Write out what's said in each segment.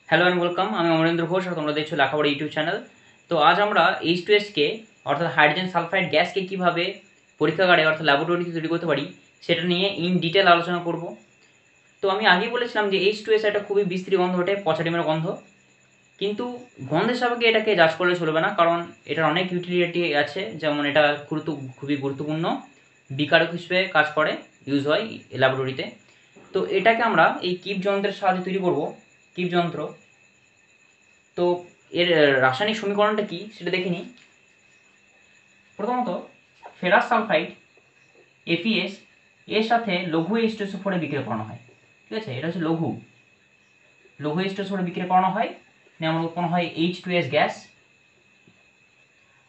Hello and welcome. আমি অমরেন্দ্র ঘোষ আর তোমরা দেখছো লেখাপড়া ইউটিউব চ্যানেল। তো আজ আমরা H2Sকে অর্থাৎ হাইড্রোজেন সালফাইড গ্যাসকে কীভাবে পরীক্ষাগারে অর্থাৎ ল্যাবরেটরিতে তৈরি করতে পারি সেটা নিয়ে ইন ডিটেল আলোচনা করব। তো আমি আগেই বলেছিলাম যে H2S একটা খুবই বিশ্রী গন্ধ ওঠে, পচা ডিমের গন্ধ। কিন্তু গন্ধের সাপেক্ষে এটাকে জাজ করলে চলবে না, কারণ এটার অনেক ইউটিলিটি আছে। যেমন এটা খুবই গুরুত্বপূর্ণ বিকারক হিসেবে কাজ করে, ইউজ হয় ল্যাবরেটরিতে। তো এটাকে আমরা এই কিপ যন্ত্রের সাহায্যে তৈরি করব। কিপ যন্ত্র, তো এর রাসায়নিক সমীকরণটা কি সেটা দেখে নিই। প্রথমত ফেরাস সালফাইড FeS এর সাথে লঘু H2SO4 বিক্রিয়া করানো হয়। ঠিক আছে, এটা হচ্ছে লঘু H2SO4 বিক্রিয়া করানো হয়, যেমন উৎপন্ন হয় H2S গ্যাস,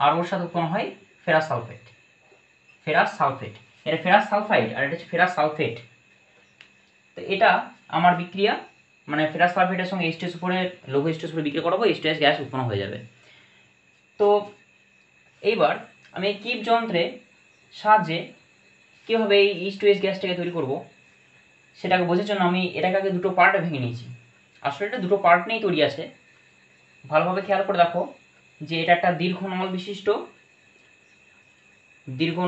আর ওর সাথে উৎপন্ন হয় ফেরাস সালফেট। এটা ফেরাস সালফাইড আর এটা হচ্ছে ফেরাস সালফেট। তো এটা আমার বিক্রিয়া, মানে ফেরাস সালফেটের সঙ্গে H2SO4 এর লঘু H2SO4 বিক্রিয়া করাবো, H2S গ্যাস উৎপন্ন হয়ে যাবে। তো এইবার আমি এই কিপ যন্ত্রে সাহায্যে কীভাবে এই H2S গ্যাসটাকে তৈরি করব সেটাকে বোঝার জন্য আমি এটাকে আগে দুটো পার্টে ভেঙে নিয়েছি। আসলে এটা দুটো পার্ট নিয়েই তৈরি আছে। ভালোভাবে খেয়াল করে দেখো যে এটা একটা দীর্ঘ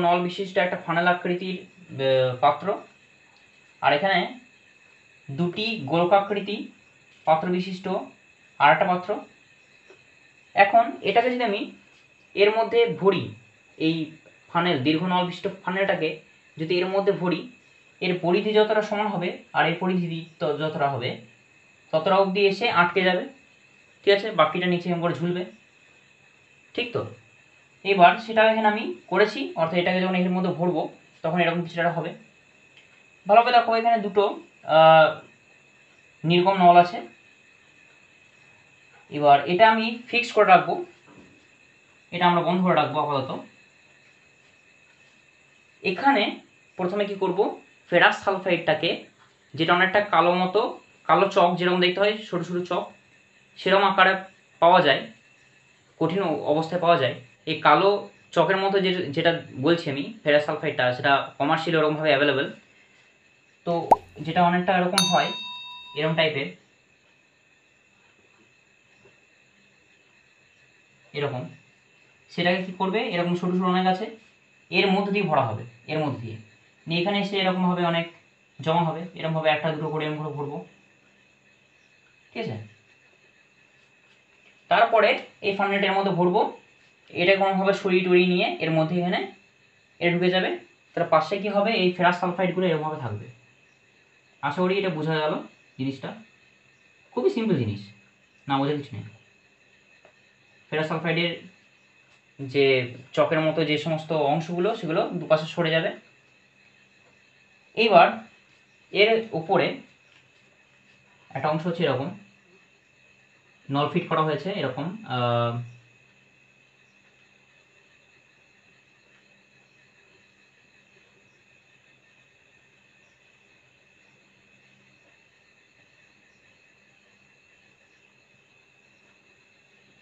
নল বিশিষ্ট একটা ফানেল আকৃতির পাত্র, আর এখানে দুটি গোলকাকৃতি পাত্র বিশিষ্ট আর একটা পাত্র। এখন এটাকে যদি আমি এর মধ্যে ভরি, এই দীর্ঘ নল বিশিষ্ট ফানেলটাকে যদি এর মধ্যে ভরি, এর পরিধি যতটা সমান হবে আর এর পরিধি যতটা হবে ততটা অবধি এসে আটকে যাবে। ঠিক আছে, বাকিটা নিচে এরকম করে ঝুলবে। ঠিক তো, এবার সেটা এখানে আমি করেছি, অর্থাৎ এটাকে যখন এর মধ্যে ভরবো তখন এরকম কিছুটা হবে। ভালোভাবে দেখো এখানে দুটো নির্গম নল আছে। এবার এটা আমি ফিক্স করে রাখবো, এটা আমরা বন্ধ করে রাখবো আপাতত। এখানে প্রথমে কি করব, ফেরাস সালফাইডটাকে, যেটা অনেকটা কালো চক যেরকম দেখতে হয়, সরু সরু চক সেরকম আকারে পাওয়া যায়, কঠিন অবস্থায় পাওয়া যায়। এই কালো চকের মতো যেটা বলছি আমি, ফেরাস সালফাইডটা, সেটা কমার্শিয়াল ওরকমভাবে অ্যাভেলেবেল। তো যেটা অনেকটা এরকম হয়, এরকম টাইপের, এরকম, সেটাকে কি করবে, এরকম সরু সরু অনেক আছে, এর মধ্যে দিয়ে ভরা হবে, এর মধ্যে দিয়ে নিয়ে এখানে এসে এরকমভাবে অনেক জমা হবে, এরকমভাবে একটা দুটো করে এরকম করে ভরবো। ঠিক আছে, তারপরে এই ফানেলটার মধ্যে ভরবো, এটা কোনোভাবে সরিয়ে টরিয়ে নিয়ে এর মধ্যে এখানে এটা ঢুকে যাবে। তার পাশে কি হবে, এই ফেরাস সালফাইডগুলো এরকমভাবে থাকবে। আশা করি এটা বোঝা গেল জিনিসটা, খুবই সিম্পল জিনিস, না বোঝার কিছু নেই। ফেরাস সালফাইডের যে চকের মতো যে সমস্ত অংশগুলো সেগুলো দুপাশে সরে যাবে। এইবার এর উপরে একটা অংশ হচ্ছে এরকম নল ফিট করা হয়েছে, এরকম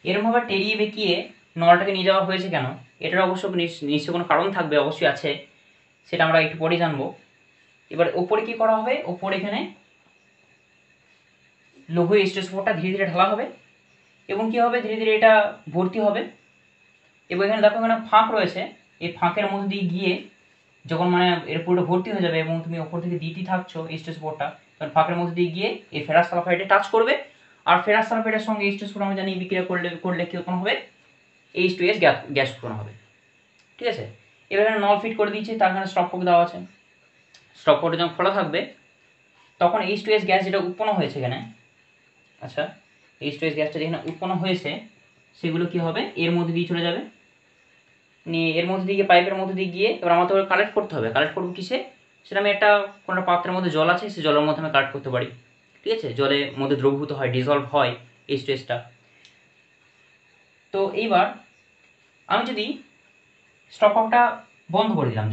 এরকমভাবে টেরিয়ে বেঁকিয়ে নলটাকে নিয়ে যাওয়া হয়েছে কেন, এটার অবশ্য নিশ্চয় কোনো কারণ থাকবে, অবশ্যই আছে, সেটা আমরা একটু পরেই জানবো। এবার ওপরে কি করা হবে, ওপরে এখানে লঘু H2SO4টা ধীরে ধীরে ঢালা হবে এবং কি হবে, ধীরে ধীরে এটা ভর্তি হবে। এবং এখানে দেখো এখানে ফাঁক রয়েছে, এই ফাঁকের মধ্যে দিয়ে গিয়ে যখন মানে এর পুরোটা ভর্তি হয়ে যাবে এবং তুমি ওপর থেকে দিতে থাকছো H2SO4টা, তখন ফাঁকের মধ্যে দিয়ে গিয়ে এই ফেরাস সালফাইডে টাচ করবে, আর ফেরাস সালফাইডের সঙ্গে H2SO4 আমরা জানি বিক্রিয়া করলে কি উৎপন্ন হবে, H2S গ্যাস উৎপন্ন হবে। ঠিক আছে, এবার এখানে নল ফিট করে দিয়েছি, তার এখানে স্টপ কোড দেওয়া আছে। স্টপ কোডে যখন খোলা থাকবে তখন H2S গ্যাস যেটা উৎপন্ন হয়েছে এখানে, আচ্ছা H2S গ্যাসটা যেখানে উৎপন্ন হয়েছে সেগুলো কি হবে, এর মধ্যে দিয়ে চলে যাবে, নিয়ে এর মধ্যে দিয়ে পাইপের মধ্যে দিয়ে গিয়ে এবার আমাদের কালেক্ট করতে হবে। কালেক্ট করবো কিসে, সেটা আমি কোনো পাত্রের মধ্যে জল আছে, সেই জলের মধ্যে আমি কালেক্ট করতে পারি। ঠিক আছে, জলের মধ্যে দ্রবীভূত হয়, ডিজলভ হয় H2Sটা। তো এইবার আমি যদি স্টপ ককটা বন্ধ করে দিলাম,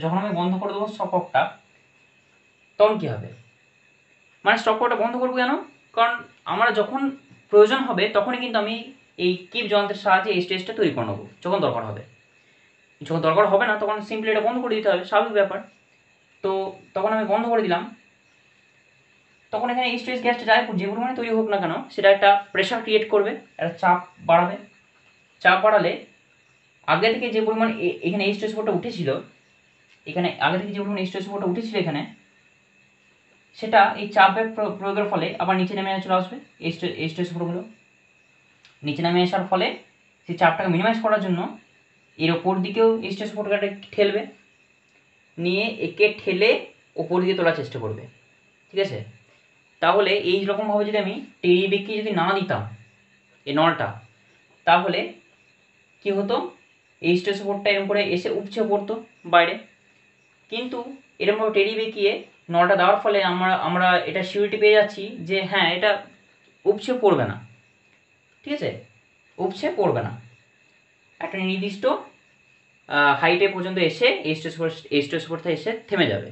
যখন আমি বন্ধ করে দেবো স্টপ ককটা, তখন কী হবে, মানে স্টপ ককটা বন্ধ করবো কেন, কারণ আমার যখন প্রয়োজন হবে তখনই কিন্তু আমি এই কিপ যন্ত্রের সাহায্যে H2Sটা তৈরি করে নেবো, যখন দরকার হবে। যখন দরকার হবে না তখন সিম্পলি এটা বন্ধ করে দিতে হবে, স্বাভাবিক ব্যাপার। তো তখন আমি বন্ধ করে দিলাম। তখন এখানে H2S গ্যাসটা যে পরিমাণে তৈরি হোক না কেন সেটা একটা প্রেশার ক্রিয়েট করবে, একটা চাপ বাড়াবে। চাপ বাড়ালে আগে থেকে যে পরিমাণ এখানে H2SO4টা উঠেছিল, এখানে আগে থেকে যে পরিমাণ H2SO4টা উঠেছিল এখানে, সেটা এই চাপ প্রয়োগের ফলে আবার নিচে নেমে চলে আসবে। H2SO4গুলো নিচে নেমে আসার ফলে সেই চাপটাকে মিনিমাইজ করার জন্য এর ওপর দিকেও H2SO4টা ঠেলবে, নিয়ে একে ঠেলে ওপর দিকে তোলার চেষ্টা করবে। ঠিক আছে, তাহলে এই রকমভাবে যদি আমি টেরি বেঁকিয়ে যদি না দিতাম এই নলটা, তাহলে কি হতো, H2SO4টা এরকম করে এসে উপচে পড়তো বাইরে। কিন্তু এরকমভাবে টেরি বেঁকিয়ে নলটা দেওয়ার ফলে আমরা এটা সিউরিটি পেয়ে যাচ্ছি যে হ্যাঁ এটা উপচে পড়বে না। ঠিক আছে, উপচে পড়বে না, একটা নির্দিষ্ট হাইটে পর্যন্ত এসে H2SO4টা এসে থেমে যাবে।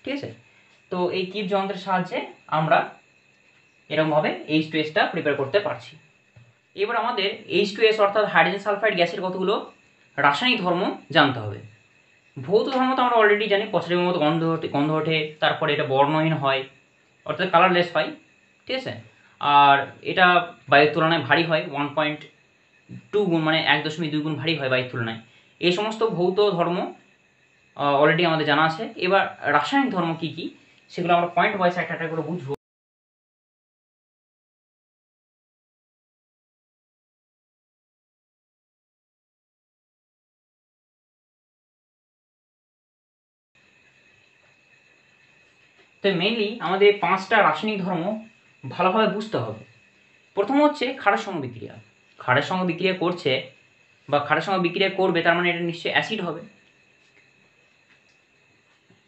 ঠিক আছে, তো এই কিপ যন্ত্রের সাহায্যে আমরা এরকমভাবে H2Sটা প্রিপেয়ার করতে পারছি। এবার আমাদের H2S অর্থাৎ হাইড্রোজেন সালফাইড গ্যাসের কতগুলো রাসায়নিক ধর্ম জানতে হবে। ভৌত ধর্ম তো আমরা অলরেডি জানি, পছন্দের মতো গন্ধ ওঠে, তারপরে এটা বর্ণহীন হয় অর্থাৎ কালারলেস পাই। ঠিক আছে, আর এটা বায়ুর তুলনায় ভারী হয়, 1.2 গুণ মানে 1.2 গুণ ভারী হয় বায়ুর তুলনায়। এই সমস্ত ভৌত ধর্ম অলরেডি আমাদের জানা আছে। এবার রাসায়নিক ধর্ম কি কি সেগুলো আমরা পয়েন্ট ওয়াইজ একটা একটা করে বুঝবো। তো মেইনলি আমাদের 5টা রাসায়নিক ধর্ম ভালোভাবে বুঝতে হবে। প্রথম হচ্ছে ক্ষারের সঙ্গে বিক্রিয়া। ক্ষারের সঙ্গে বিক্রিয়া করছে বা ক্ষারের সঙ্গে বিক্রিয়া করবে, তার মানে এটা নিশ্চয়ই অ্যাসিড হবে।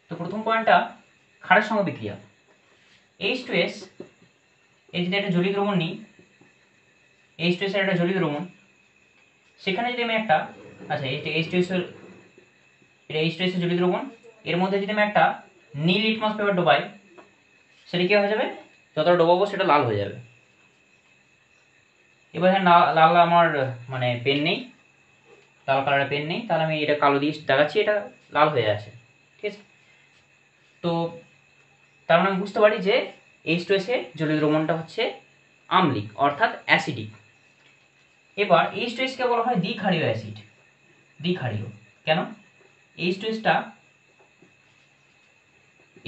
তো প্রথম পয়েন্টটা ক্ষারের সঙ্গে বিক্রিয়া। H2S এই যদি একটা জলীয় দ্রবণ নিই, H2S এর একটা জলীয় দ্রবণ, সেখানে যদি আমি একটা এটা H2S এর জলীয় দ্রবণ, এর মধ্যে যদি আমি একটা নীল লিটমাস পেপার ডোবাই, সেটা কি হয়ে যাবে, যতটা ডোবাবো সেটা লাল হয়ে যাবে। এবার লাল আমার মানে পেন নেই, লাল কালারের পেন নেই, তাহলে আমি এটা কালো দিয়ে দেখাচ্ছি, এটা লাল হয়ে আছে। ঠিক আছে, তো তার মানে আমি বুঝতে পারি যে H2S এর জলীয় দ্রবণটা হচ্ছে আম্লিক অর্থাৎ অ্যাসিডিক। এবার H2S কে বলা হয় দ্বিক্ষারীয় অ্যাসিড। দ্বিক্ষারীয় কেন? H2Sটা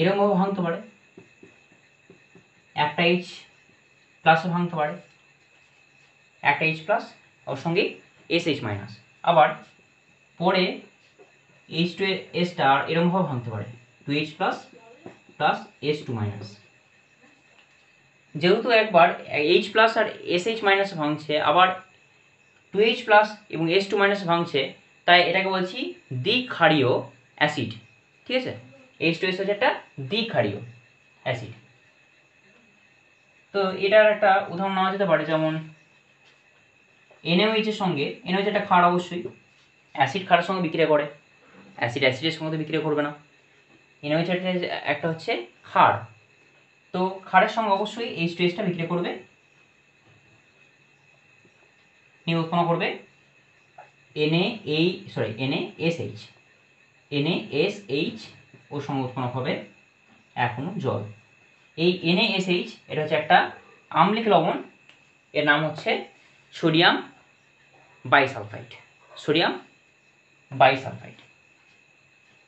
এরকমভাবে ভাঙতে পারে, একটা H প্লাসে ভাঙতে পারে, একটা H প্লাস ওর সঙ্গে SH মাইনাস, আবার পরে H2Sটা এরকমভাবে ভাঙতে পারে 2H plus plus S2 minus. যেহেতু একবার H প্লাস আর SH মাইনাস ভাঙছে, আবার 2H প্লাস এবং S2 মাইনাস ভাঙছে, তাই এটাকে বলছি দ্বিক্ষারীয় অ্যাসিড। ঠিক আছে, H2S হচ্ছে একটা দ্বিক্ষারীয় অ্যাসিড। তো এটার একটা উদাহরণ নেওয়া যেতে পারে, যেমন NaOH এর সঙ্গে, NaOH একটা ক্ষার অবশ্যই, অ্যাসিড ক্ষারের সঙ্গে বিক্রিয়া করে, অ্যাসিড অ্যাসিডের সঙ্গে তো বিক্রিয়া করবে না। NaOH একটা হচ্ছে ক্ষার, তো ক্ষারের সঙ্গে অবশ্যই H2Sটা বিক্রিয়া করবে, নিয়ে উৎপন্ন করবে NaSH। NaSH ওর সঙ্গে উৎপন্ন হবে এখনো জল। এই NaSH এটা হচ্ছে একটা আম্লিক লবণ, এর নাম হচ্ছে সোডিয়াম বাইসালফাইড। Sodium bisulphide.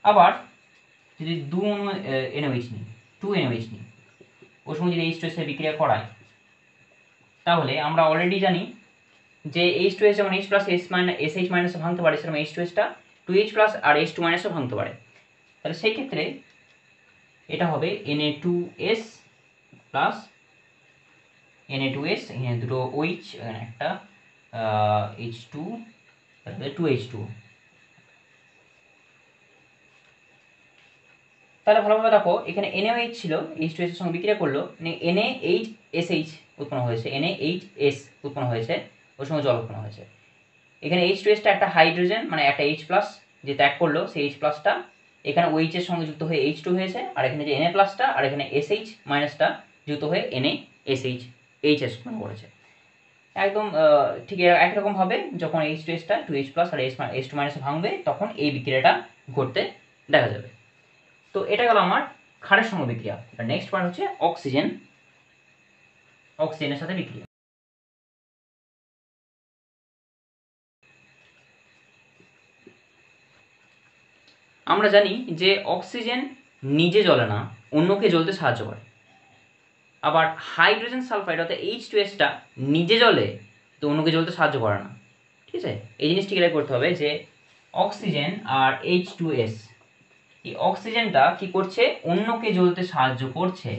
আবার যদি 2 NaOH নিই, 2 NaOH নিই, ওর সঙ্গে যদি H2S এর বিক্রিয়া করায়, তাহলে আমরা অলরেডি জানি যে H2S যেমন H প্লাস SH মাইনাসে ভাঙতে পারে, সেরকম H2Sটা 2H প্লাস আর S2 মাইনাসও ভাঙতে পারে। তাহলে সেই ক্ষেত্রে এটা হবে Na2S প্লাস Na2S, এখানে দুটো OH, এখানে একটা H2, তাহলে 2H2। তাহলে ভালোভাবে দেখো, এখানে NaOH ছিল, H2S এর সঙ্গে বিক্রিয়া করলো, NaHSH উৎপন্ন হয়েছে, NaHS উৎপন্ন হয়েছে, ওর সঙ্গে জল উৎপন্ন হয়েছে। এখানে H2Sটা একটা হাইড্রোজেন মানে একটা H প্লাস যে ত্যাগ করলো, সেই H প্লাসটা এখানে OH এর সঙ্গে যুক্ত হয়ে H2 হয়েছে, আর এখানে যে Na প্লাসটা আর এখানে SH মাইনাসটা যুক্ত হয়ে NaSH HS উৎপন্ন করেছে। একদম ঠিক একই রকমভাবে যখন H2Sটা 2H প্লাস আর S2 মাইনাসে ভাঙবে, তখন এই বিক্রিয়াটা ঘটতে দেখা যাবে। তো এটা গেল আমার ক্ষারের সঙ্গে বিক্রিয়া। নেক্সট পয়েন্ট হচ্ছে অক্সিজেন অক্সিজেনের সাথে বিক্রিয়া। আমরা জানি যে অক্সিজেন নিজে জ্বলে না, অন্যকে জ্বলতে সাহায্য করে। আবার হাইড্রোজেন সালফাইড অর্থাৎ H2S নিজে জ্বলে, তো অন্যকে জ্বলতে সাহায্য করে না। ঠিক আছে, এই জিনিসটি ক্লিয়ার করতে হবে যে অক্সিজেন আর H2S, এই অক্সিজেনটা কি করছে, অন্যকে জ্বলতে সাহায্য করছে।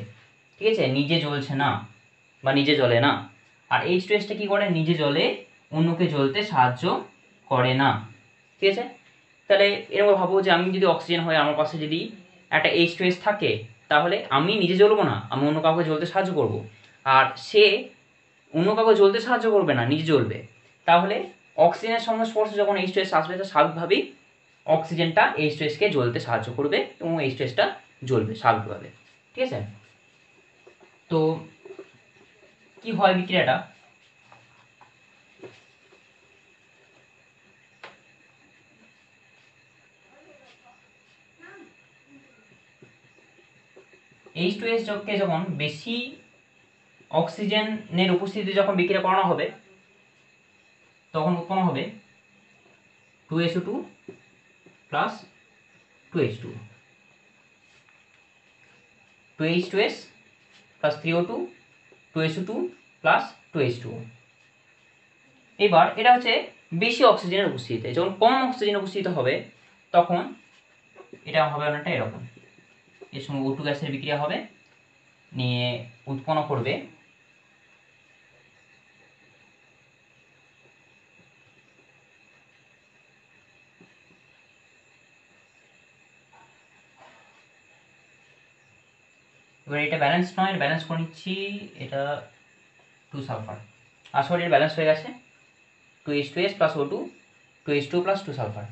ঠিক আছে, নিজে জ্বলছে না বা নিজে জ্বলে না। আর H2S কি করে, নিজে জ্বলে, অন্যকে জ্বলতে সাহায্য করে না। ঠিক আছে, তাহলে এরকম ভাবো যে আমি যদি অক্সিজেন হয়, আমার পাশে যদি একটা H2S থাকে, তাহলে আমি নিজে জ্বলবো না, আমি অন্য কাউকে জ্বলতে সাহায্য করব। আর সে অন্য কাউকে জ্বলতে সাহায্য করবে না, নিজে জ্বলবে। তাহলে অক্সিজেনের সংস্পর্শে যখন H2S আসবে, তো স্বাভাবিকভাবেই অক্সিজেনটা H2S-কে জ্বলতে সাহায্য করবে এবং H2S জ্বলবে স্বাভাবিকভাবে। ঠিক আছে, তো কি হয় বিক্রিয়াটা, H2S-কে যখন বেশি অক্সিজেনের উপস্থিতিতে যখন বিক্রিয়া করানো হবে, তখন উৎপন্ন হবে 2SO2 plus 2H2, 2H2S plus 3O2, 2SO2 plus 2H2O। এবার এটা হচ্ছে বেশি অক্সিজেনের উপস্থিতিতে। যখন কম অক্সিজেনের উপস্থিতি হবে, তখন এটা হবে অনেকটা এরকম, এর সঙ্গে O2 গ্যাসের বিক্রিয়া হবে, নিয়ে উৎপন্ন করবে এবার এটা ব্যালেন্স নয়, ব্যালেন্স করে নিচ্ছি, এটা 2 সালফার। আসলে এটা ব্যালেন্স হয়ে গেছে, 2H2S plus O2, 2H2 plus 2 sulphur.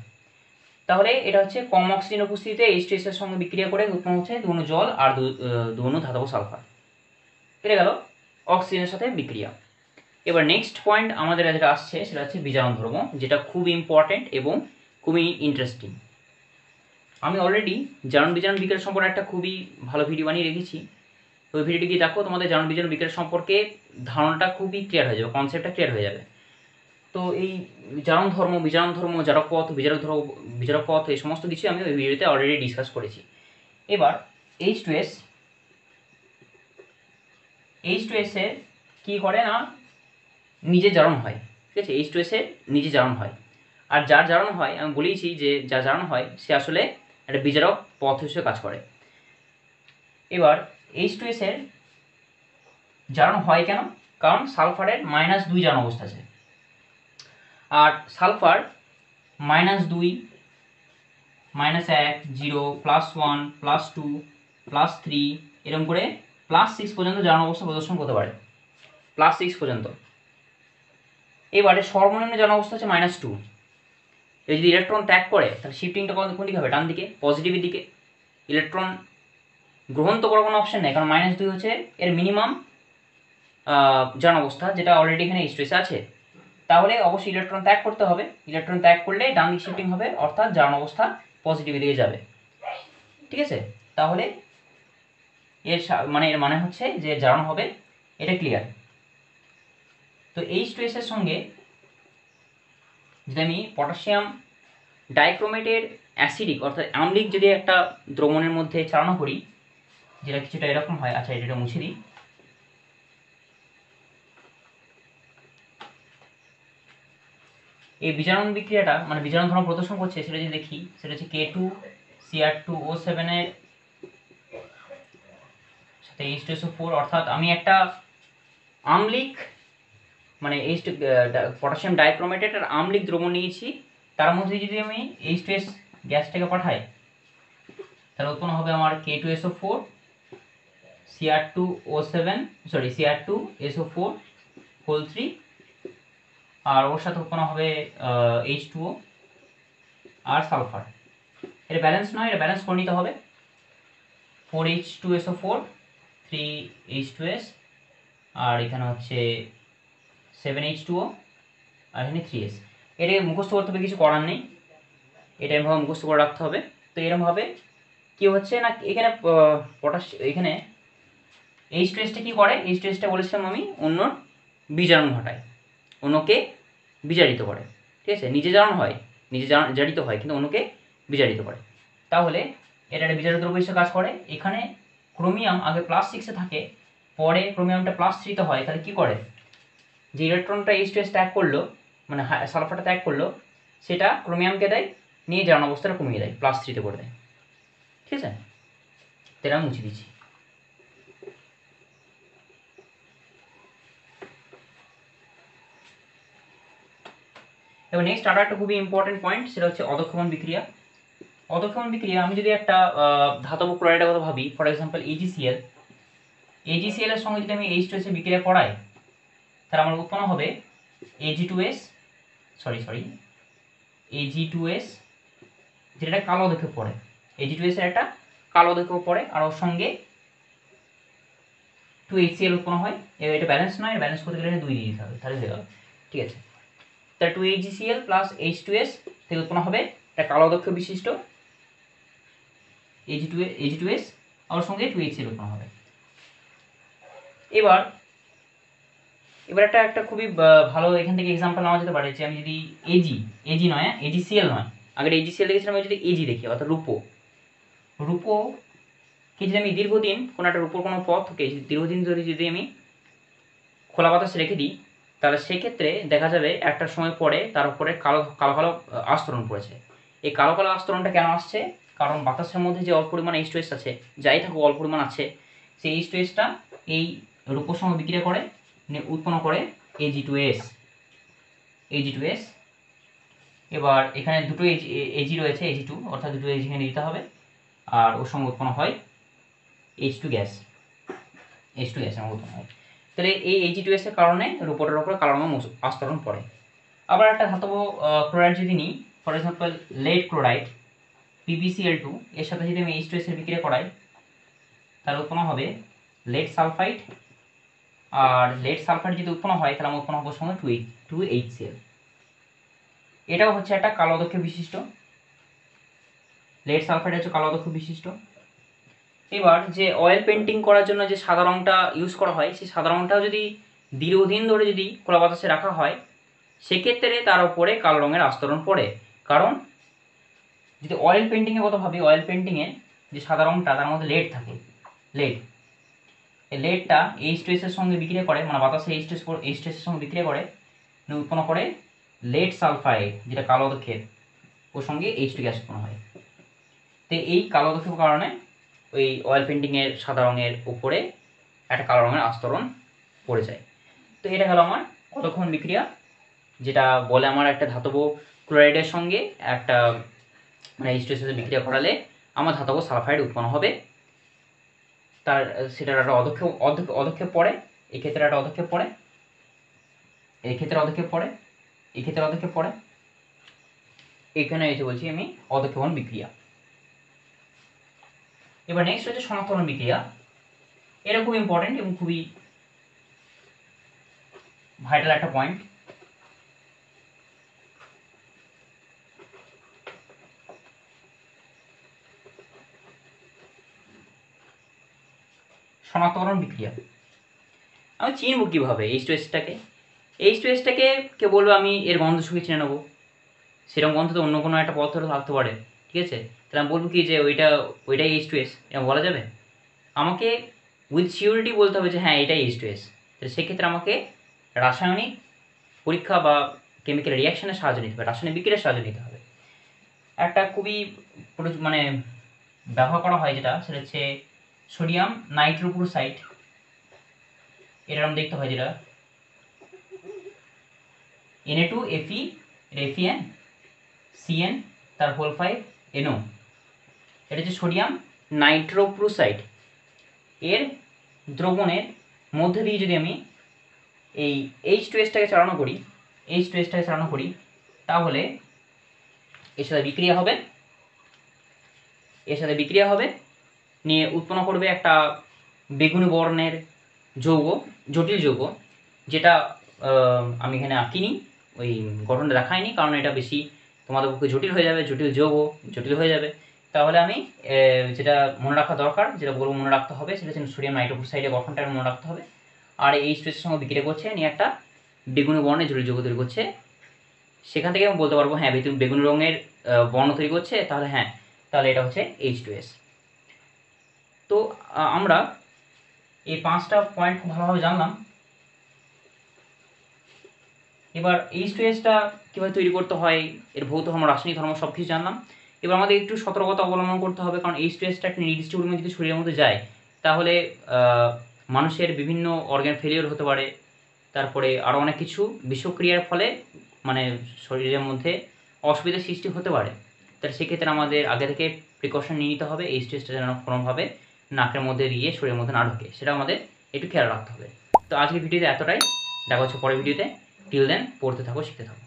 তাহলে এটা হচ্ছে কম অক্সিজেন উপস্থিতিতে H2S এর সঙ্গে বিক্রিয়া করে উৎপন্ন হচ্ছে দুনো জল আর দুনো ধাতব সালফার। কেটে গেল অক্সিজেনের সাথে বিক্রিয়া। এবার নেক্সট পয়েন্ট আমাদের যেটা আসছে সেটা হচ্ছে বিজারণ ধর্ম, যেটা খুব ইম্পর্টেন্ট এবং খুবই ইন্টারেস্টিং। আমি অলরেডি জারণ বিজারণ বিক্রিয়া সম্পর্কে একটা খুবই ভালো ভিডিও বানিয়ে রেখেছি, তো ওই ভিডিওটি গিয়ে দেখো, তোমাদের জারণ বিজারণ বিক্রিয়া সম্পর্কে ধারণাটা খুবই ক্লিয়ার হয়ে যাবে, কনসেপ্টটা ক্লিয়ার হয়ে যাবে। তো এই জারণ ধর্ম, বিজারণ ধর্ম, জারক পথ, বিজারক পথ, এই সমস্ত কিছু আমি ওই ভিডিওতে অলরেডি ডিসকাস করেছি। এবার H2S এর কী করে না, নিজে জারণ হয়। ঠিক আছে, H2S এর নিজে জারণ হয়। আর যার জারণ হয়, আমি বলেইছি যে যার জারণ হয় সে আসলে একটা বিজারক পথ হিসেবে কাজ করে। এবার H2S এর জারণ হয় কেন, কারণ সালফারের -2 জারণ অবস্থা আছে, আর সালফার -2, -1, 0, +1, +2, +3 এরকম করে +6 পর্যন্ত জারণ অবস্থা প্রদর্শন করতে পারে, +6 পর্যন্ত। এবারে সর্বনিম্ন জারণ অবস্থা হচ্ছে -2। এই যদি ইলেকট্রন ত্যাগ করে, তাহলে শিফটিংটা কোন দিকে হবে, ডান দিকে, পজিটিভের দিকে। ইলেকট্রন গ্রহণ তো করার কোনো অপশন নেই, কারণ -2 হচ্ছে এর মিনিমাম জারণ অবস্থা, যেটা অলরেডি এখানে H2S আছে। তাহলে অবশ্যই ইলেকট্রন ত্যাগ করতে হবে, ইলেকট্রন ত্যাগ করলে ডান দিক শিফটিং হবে, অর্থাৎ জারণ অবস্থা পজিটিভের দিকে যাবে। ঠিক আছে, তাহলে এর মানে হচ্ছে যে জারণ হবে, এটা ক্লিয়ার। তো H2S এর সঙ্গে যদি আমি পটাশিয়াম ডাইক্রোমেটের অ্যাসিডিক অর্থাৎ আম্লিক যদি একটা দ্রবণের মধ্যে চালনা করি, যেটা কিছুটা এরকম হয়, আচ্ছা এটা মুছে দিই। এই বিজারণ বিক্রিয়াটা মানে বিজারণ ধর্ম প্রদর্শন করছে, সেটা যদি দেখি, সেটা হচ্ছে K2Cr2O7 এর সাথে H2SO4, অর্থাৎ আমি একটা আম্লিক মানে পটাশিয়াম ডাইক্রোমেটেড আর আম্লিক দ্রবণ নিয়েছি, তার মধ্যে যদি আমি H2S গ্যাসটাকে পাঠাই, তাহলে উৎপন্ন হবে আমার K2SO4, Cr2SO4 আর ওর সাথে উৎপন্ন হবে H2O আর সালফার। এটা ব্যালেন্স নয়, এটা ব্যালেন্স করে নিতে হবে। 4H2SO4, 3H2S, আর এখানে হচ্ছে 7H2O, আর এখানে 3S। এটা মুখস্থ করতে হবে, কিছু করার নেই, এটা এরকমভাবে মুখস্থ করে রাখতে হবে। তো এরকমভাবে কী হচ্ছে না, এখানে এখানে H2S কি করে, H2S বলেছিলাম আমি অন্য বিজারণ ঘটায়, অন্যকে বিজারিত করে, ঠিক আছে। নিজে জারণ হয়, নিজে জারিত হয়, কিন্তু অন্যকে বিজারিত করে। তাহলে এটা একটা বিজারিত দ্রব্য হিসেবে কাজ করে। এখানে ক্রোমিয়াম আগে +6-এ থাকে, পরে ক্রোমিয়ামটা +3-তে হয়, তাহলে কি করে, যে ইলেকট্রনটা H2S ত্যাগ করলো, মানে সালফারটা ত্যাগ করলো, সেটা ক্রোমিয়ামকে দেয়, নিয়ে জারণ অবস্থাটা কমিয়ে দেয়, +3-তে করে দেয়, ঠিক আছে। তেরা মুছে দিচ্ছি। এবার নেক্সট আরও একটা খুবই ইম্পর্টেন্ট পয়েন্ট, সেটা হচ্ছে অদক্ষমন বিক্রিয়া। অদক্ষমন বিক্রিয়া, আমি যদি একটা ধাতব ক্লোরাইডের কথা ভাবি, ফর এক্সাম্পল AgCl, AgCl এর সঙ্গে যদি আমি H2S এর বিক্রিয়া করাই, তাহলে আমার উৎপন্ন হবে Ag2S, Ag2S, যেটা কালো দেখে পড়ে, Ag2S এর একটা কালো দেখে পড়ে, আর ওর সঙ্গে 2HCl উৎপন্ন হয়। এবার এটা ব্যালেন্স নয়, ব্যালেন্স করতে গেলে 2 দিয়ে দিতে হবে, তাহলে হয়ে গেল, ঠিক আছে। তাহলে 2AgCl প্লাস H2S থেকে উৎপন্ন হবে একটা কালো দক্ষ বিশিষ্ট Ag2S, আর সঙ্গে 2HCl উৎপন্ন হবে। এবার একটা খুবই ভালো এখান থেকে এক্সাম্পল নেওয়া যেতে পারে, যে আমি যদি AgCl নয়, আগের AgCl দেখেছিলাম, আমি যদি Ag দেখি, অর্থাৎ রূপোকে যদি আমি দীর্ঘদিন কোনো একটা রূপোর কোনো পথকে দীর্ঘদিন ধরে যদি আমি খোলা বাতাসে রেখে দিই, তাহলে সেক্ষেত্রে দেখা যাবে একটা সময় পরে তার উপরে কালো কালো কালো আস্তরণ পড়েছে। এই কালো কালো আস্তরণটা কেন আসছে, কারণ বাতাসের মধ্যে যে অল্প পরিমাণ H2S আছে, যাই থাকুক অল্প পরিমাণ আছে, সেই H2Sটা এই রূপোর সঙ্গে বিক্রিয়া করে উৎপন্ন করে Ag2S। এবার এখানে দুটো Ag রয়েছে, Ag2, অর্থাৎ দুটো Ag এখানে দিতে হবে, আর ওর সঙ্গে উৎপন্ন হয় H2 গ্যাস, আমার উৎপন্ন হয়। তাহলে এই Ag2S এর কারণে রূপোটার উপরে কালো রঙের আস্তরণ পড়ে। আবার একটা ধাতব ক্লোরাইড যদি নিই, for example lead chloride PbCl2, এর সাথে যদি আমি H2S এর বিক্রিয়া করাই, তাহলে উৎপন্ন হবে লেড সালফাইড, আর লেড সালফাইড যদি উৎপন্ন হয়, তাহলে আমার উৎপন্ন হবে সঙ্গে 2HCl। এটাও হচ্ছে একটা কালো দক্ষ বিশিষ্ট, লেড সালফাইড হচ্ছে কালো দক্ষ বিশিষ্ট। এবার যে অয়েল পেন্টিং করার জন্য যে সাদা রঙটা ইউজ করা হয়, সেই সাদা রঙটাও যদি দীর্ঘদিন ধরে যদি খোলা বাতাসে রাখা হয়, সেক্ষেত্রে তার উপরে কালো রঙের আস্তরণ পড়ে। কারণ যদি অয়েল পেন্টিংয়ের কথা ভাবি, অয়েল পেন্টিংয়ে যে সাদা রঙটা, তার মধ্যে লেড থাকে, এই লেডটা H2S এর সঙ্গে বিক্রিয়া করে, মানে বাতাসে H2S এর সঙ্গে বিক্রিয়া করে উৎপন্ন করে লেড সালফাইড, যেটা কালো দক্ষের, ওর সঙ্গে H2 গ্যাস উৎপন্ন হয়। তো এই কালো দক্ষের কারণে ওই অয়েল পেন্টিংয়ের সাদা রঙের উপরে একটা কালো রঙের আস্তরণ পড়ে যায়। তো এটা গেল আমার অদক্ষমন বিক্রিয়া, যেটা বলে আমার একটা ধাতব ক্লোরাইডের সঙ্গে একটা মানে H2S এর বিক্রিয়া করালে আমার ধাতব সালফাইড উৎপন্ন হবে। তার সেটার একটা অদক্ষেপ পড়ে, এক্ষেত্রে একটা অদক্ষেপ পড়ে, এক্ষেত্রে অদক্ষেপ পড়ে, এক্ষেত্রে অদক্ষেপ পড়ে, এখানে এসে বলছি আমি অদক্ষেপণ বিক্রিয়া। এবার নেক্সট হচ্ছে শনাক্তকরণ বিক্রিয়া। এটা খুব ইম্পর্টেন্ট এবং খুবই ভাইটাল একটা পয়েন্ট। শনাক্তকরণ বিক্রিয়া আমি চিনব কীভাবে H2S-টাকে? H2S-টাকে কে বলবো আমি এর গন্ধ শুকে চিনে নেবো, সেরকম গন্ধ তো অন্য কোনো একটা পদার্থ থাকতে পারে, ঠিক আছে। তাহলে আমি বলবো কি যে ওইটাই H2S, এরকম বলা যাবে? আমাকে উইথ সিউরিটি বলতে হবে যে হ্যাঁ এটাই H2S। তাহলে সেক্ষেত্রে আমাকে রাসায়নিক পরীক্ষা বা কেমিক্যাল রিয়াকশনের সাহায্য নিতে হবে, রাসায়নিক বিক্রিয়ার সাহায্য নিতে হবে। একটা খুবই মানে ব্যবহার করা হয় যেটা, সেটা হচ্ছে সোডিয়াম নাইট্রোক্লোরাইড। এরকম দেখতে হয়, যেটা Na2Fe, Fe, Cn, তার হোল 5 NO, এটা হচ্ছে সোডিয়াম নাইট্রোক্লোরাইড। এর দ্রবণের মধ্যে দিয়ে যদি আমি এই H2S-টাকে চালানো করি, তাহলে এর সাথে বিক্রিয়া হবে, নিয়ে উৎপন্ন করবে একটা বেগুনি বর্ণের যৌগ, জটিল যৌগ, যেটা আমি এখানে আঁকিনি, ওই গঠনটা দেখাইনি, কারণ এটা বেশি তোমাদের পক্ষে জটিল হয়ে যাবে, জটিল যৌগ জটিল হয়ে যাবে। তাহলে আমি যেটা মনে রাখা দরকার, যেটা বলবো মনে রাখতে হবে, সেটা হচ্ছে সোডিয়াম নাইট্রোক্সাইডের গঠনটা মনে রাখতে হবে। আর H2S এর সঙ্গে বিক্রিয়া করছে, নিয়ে একটা বেগুনি বর্ণের জলীয় যৌগ তৈরি করছে। সেখান থেকে আমি বলতে পারবো হ্যাঁ বেগুনি রঙের বর্ণ তৈরি করছে, তাহলে হ্যাঁ তাহলে এটা হচ্ছে H2S। তো আমরা এই 5টা পয়েন্ট খুব ভালোভাবে জানলাম। এবার H2Sটা কীভাবে তৈরি করতে হয়, এর ভৌত ধর্ম, রাসায়নিক ধর্ম সব কিছু জানলাম। এবার আমাদের একটু সতর্কতা অবলম্বন করতে হবে, কারণ H2Sটা একটা নির্দিষ্ট পরিমাণ যদি শরীরের মধ্যে যায় তাহলে মানুষের বিভিন্ন অর্গান ফেলিওর হতে পারে, তারপরে আরও অনেক কিছু বিষক্রিয়ার ফলে মানে শরীরের মধ্যে অসুবিধার সৃষ্টি হতে পারে। তাহলে সেক্ষেত্রে আমাদের আগে থেকে প্রিকশন নিয়ে নিতে হবে, H2Sটা যেন কোনোভাবে নাকের মধ্যে দিয়ে শরীরের মধ্যে না ঢোকে, সেটা আমাদের একটু খেয়াল রাখতে হবে। তো আজকের ভিডিওতে এতটাই, দেখা হচ্ছে পরের ভিডিওতে। টিল দেন পড়তে থাকো, শিখতে থাকো।